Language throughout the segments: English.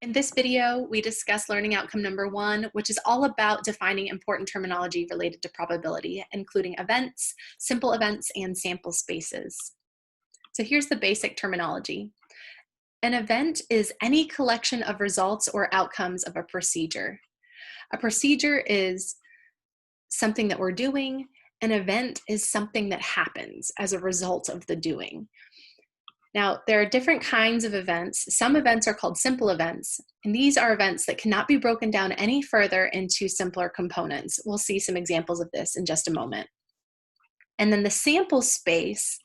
In this video, we discuss learning outcome number 1, which is all about defining important terminology related to probability, including events, simple events, and sample spaces. So here's the basic terminology. An event is any collection of results or outcomes of a procedure. A procedure is something that we're doing. An event is something that happens as a result of the doing. Now, there are different kinds of events. Some events are called simple events, and these are events that cannot be broken down any further into simpler components. We'll see some examples of this in just a moment. And then the sample space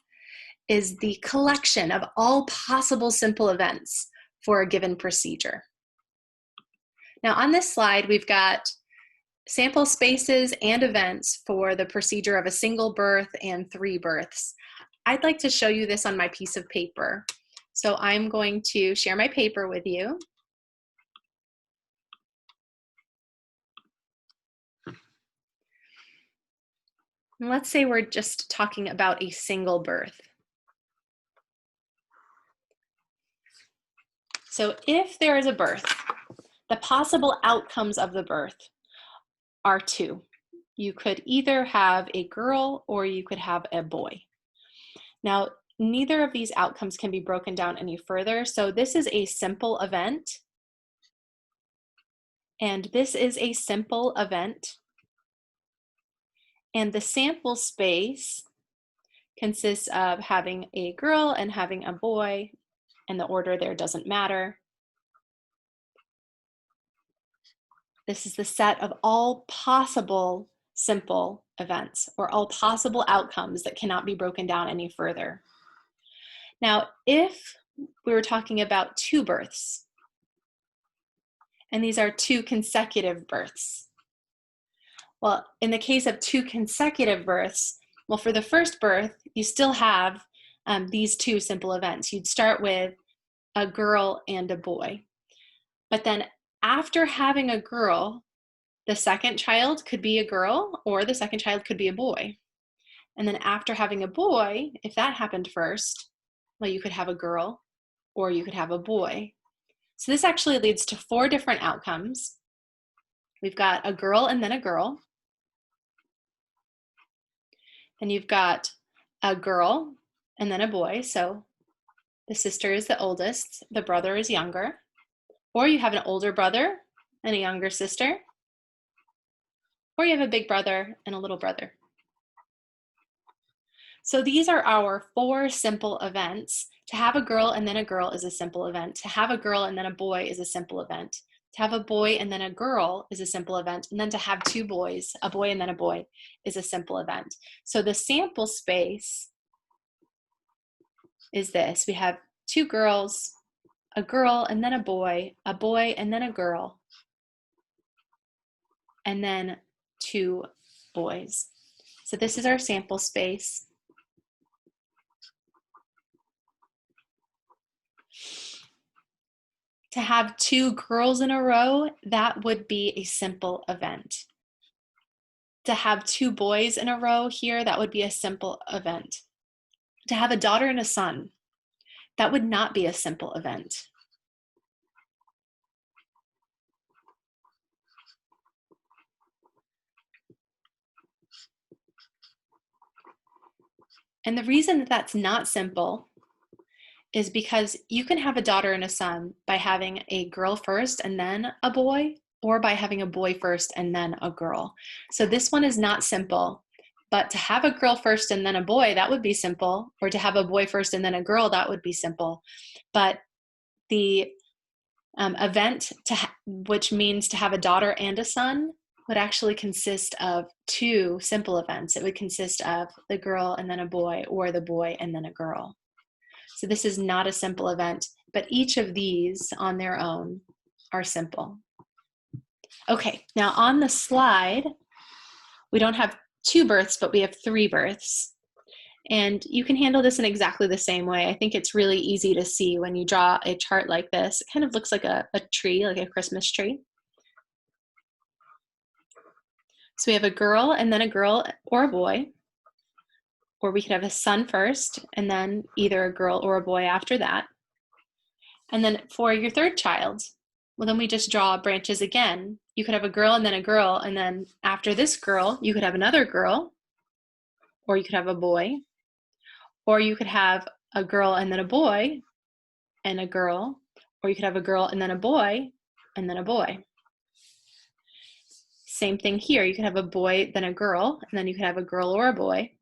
is the collection of all possible simple events for a given procedure. Now, on this slide, we've got sample spaces and events for the procedure of a single birth and 3 births. I'd like to show you this on my piece of paper. So I'm going to share my paper with you. And let's say we're just talking about a single birth. So if there is a birth, the possible outcomes of the birth are 2. You could either have a girl or you could have a boy. Now, neither of these outcomes can be broken down any further. So this is a simple event, and this is a simple event. And the sample space consists of having a girl and having a boy, and the order there doesn't matter. This is the set of all possible simple events, or all possible outcomes that cannot be broken down any further. Now, if we were talking about 2 births, and these are 2 consecutive births, well, in the case of 2 consecutive births, well, for the first birth, you still have these 2 simple events. You'd start with a girl and a boy. But then after having a girl, the second child could be a girl, or the second child could be a boy. And then after having a boy, if that happened first, well, you could have a girl, or you could have a boy. So this actually leads to 4 different outcomes. We've got a girl and then a girl. Then you've got a girl and then a boy. So the sister is the oldest, the brother is younger. Or you have an older brother and a younger sister. Or you have a big brother and a little brother. So these are our 4 simple events. To have a girl and then a girl is a simple event. To have a girl and then a boy is a simple event. To have a boy and then a girl is a simple event. And then to have 2 boys, a boy and then a boy, is a simple event. So the sample space is this. We have 2 girls, a girl and then a boy and then a girl, and then 2 boys. So this is our sample space. To have 2 girls in a row, that would be a simple event. To have 2 boys in a row here, that would be a simple event. To have a daughter and a son, that would not be a simple event. And the reason that that's not simple is because you can have a daughter and a son by having a girl first and then a boy, or by having a boy first and then a girl. So this one is not simple, but to have a girl first and then a boy, that would be simple, or to have a boy first and then a girl, that would be simple. But the event, which means to have a daughter and a son, would actually consist of 2 simple events. It would consist of the girl and then a boy, or the boy and then a girl. So this is not a simple event, but each of these on their own are simple. Okay, now on the slide, we don't have 2 births, but we have 3 births. And you can handle this in exactly the same way. I think it's really easy to see when you draw a chart like this. It kind of looks like a tree, like a Christmas tree. So we have a girl and then a girl or a boy. Or we could have a son first and then either a girl or a boy after that. And then for your 3rd child, Well, then we just draw branches again. You could have a girl, and then after this girl, you could have another girl, or you could have a boy, or you could have a girl and then a boy and a girl, or you could have a girl and then a boy and then a boy. Same thing here. You could have a boy, then a girl, and then you could have a girl or a boy,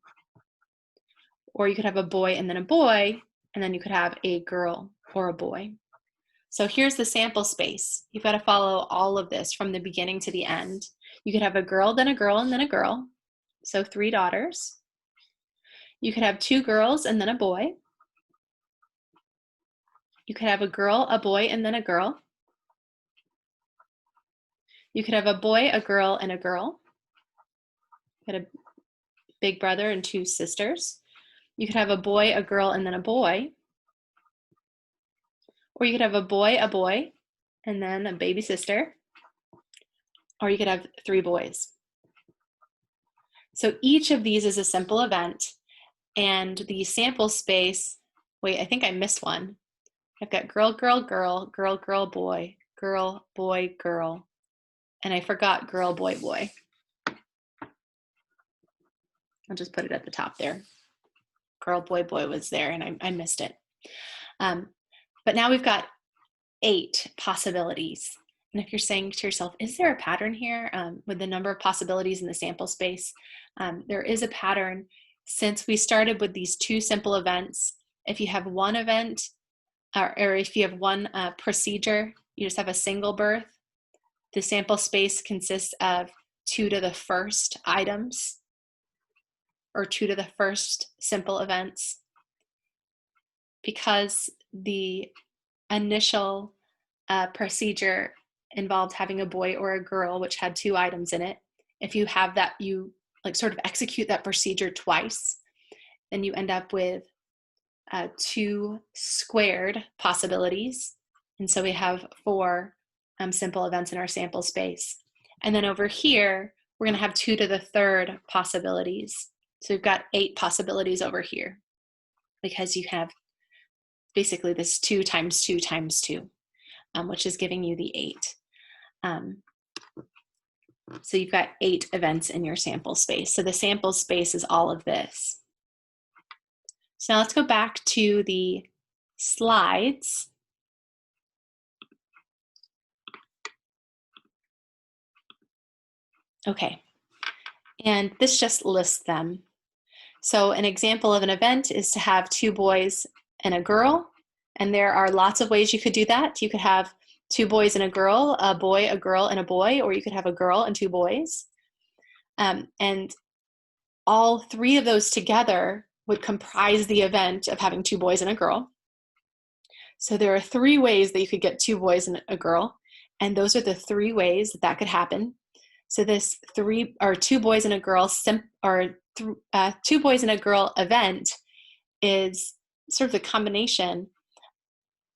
or you could have a boy and then a boy, and then you could have a girl or a boy. So here's the sample space. You've got to follow all of this from the beginning to the end. You could have a girl, then a girl, and then a girl. So 3 daughters. You could have 2 girls and then a boy. You could have a girl, a boy, and then a girl. You could have a boy, a girl, and a girl. You had a big brother and 2 sisters. You could have a boy, a girl, and then a boy. Or you could have a boy, and then a baby sister. Or you could have 3 boys. So each of these is a simple event, and the sample space, wait, I think I missed one. I've got girl, girl, girl, girl, girl, boy, boy, girl, and I forgot girl, boy, boy. I'll just put it at the top there. Girl, boy, boy was there, and I missed it. But now we've got 8 possibilities. And if you're saying to yourself, is there a pattern here with the number of possibilities in the sample space? There is a pattern. Since we started with these 2 simple events, if you have one event, or if you have one procedure, you just have a single birth, the sample space consists of 2 to the first items, or 2 to the first simple events. Because the initial procedure involved having a boy or a girl, which had 2 items in it. If you have that, you like sort of execute that procedure twice, then you end up with 2 squared possibilities. And so we have 4 simple events in our sample space. And then over here, we're going to have 2 to the third possibilities. So we've got 8 possibilities over here, because you have basically this 2 times 2 times 2, which is giving you the 8. So you've got 8 events in your sample space. So the sample space is all of this. So now let's go back to the slides. Okay, and this just lists them. So an example of an event is to have 2 boys and a girl, and there are lots of ways you could do that. You could have 2 boys and a girl, a boy, a girl, and a boy, or you could have a girl and 2 boys. And all 3 of those together would comprise the event of having 2 boys and a girl. So there are 3 ways that you could get 2 boys and a girl, and those are the 3 ways that could happen. So this 2 boys and a girl 2 boys and a girl event is sort of the combination.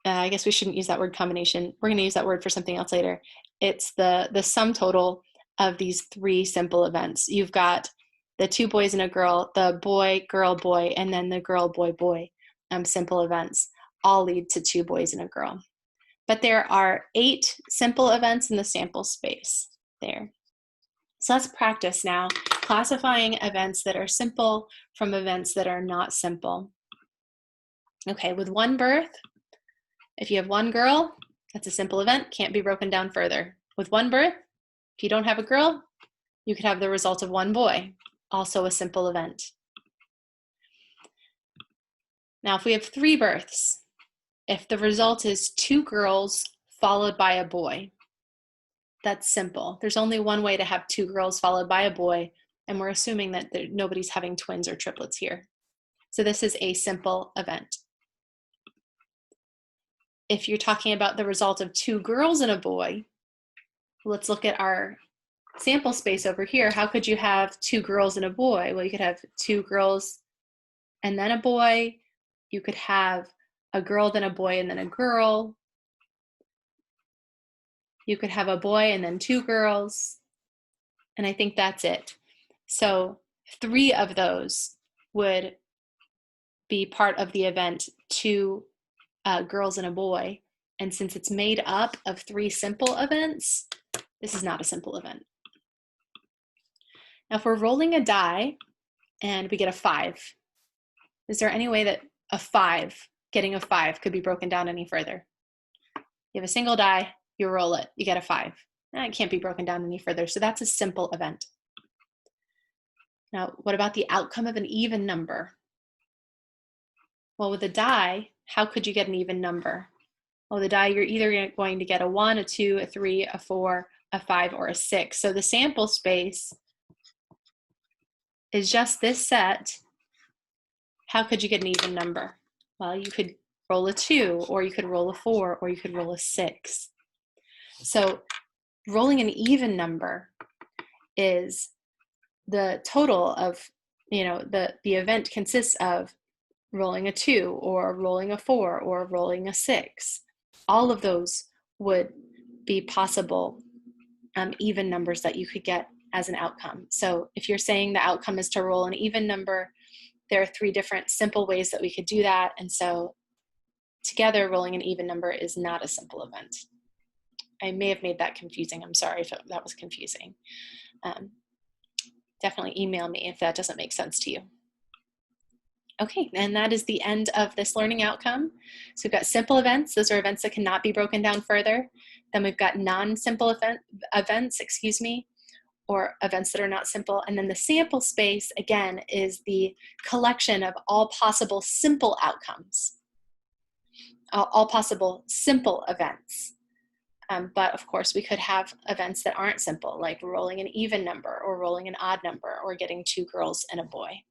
I guess we shouldn't use that word combination. We're going to use that word for something else later. It's the sum total of these 3 simple events. You've got the 2 boys and a girl, the boy, girl, boy, and then the girl, boy, boy. Simple events all lead to 2 boys and a girl. But there are 8 simple events in the sample space there. So let's practice now classifying events that are simple from events that are not simple. Okay, with one birth, if you have 1 girl, that's a simple event, can't be broken down further. With 1 birth, if you don't have a girl, you could have the result of 1 boy, also a simple event. Now, if we have 3 births, if the result is 2 girls followed by a boy, that's simple. There's only one way to have 2 girls followed by a boy, and we're assuming that nobody's having twins or triplets here. So this is a simple event. If you're talking about the result of 2 girls and a boy, let's look at our sample space over here. How could you have 2 girls and a boy? Well, you could have 2 girls and then a boy. You could have a girl, then a boy, and then a girl. You could have a boy and then 2 girls. And I think that's it. So 3 of those would be part of the event, 2 girls and a boy, And since it's made up of 3 simple events, this is not a simple event. Now, if we're rolling a die and we get a 5, is there any way that getting a 5 could be broken down any further? You have a single die, you roll it, you get a 5. It can't be broken down any further, so that's a simple event. Now, what about the outcome of an even number? Well, with a die, how could you get an even number? Well, the die, you're either going to get a 1, a 2, a 3, a 4, a 5, or a 6. So the sample space is just this set. How could you get an even number? Well, you could roll a 2, or you could roll a 4, or you could roll a 6. So rolling an even number is the total of, the event consists of rolling a 2, or rolling a 4, or rolling a 6. All of those would be possible even numbers that you could get as an outcome. So if you're saying the outcome is to roll an even number, there are 3 different simple ways that we could do that. And so together, rolling an even number is not a simple event. I may have made that confusing. I'm sorry if that was confusing. Definitely email me if that doesn't make sense to you. Okay, and that is the end of this learning outcome. So we've got simple events. Those are events that cannot be broken down further. Then we've got non-simple events, or events that are not simple. And then the sample space, again, is the collection of all possible simple outcomes, all possible simple events. But of course, we could have events that aren't simple, like rolling an even number, or rolling an odd number, or getting 2 girls and a boy.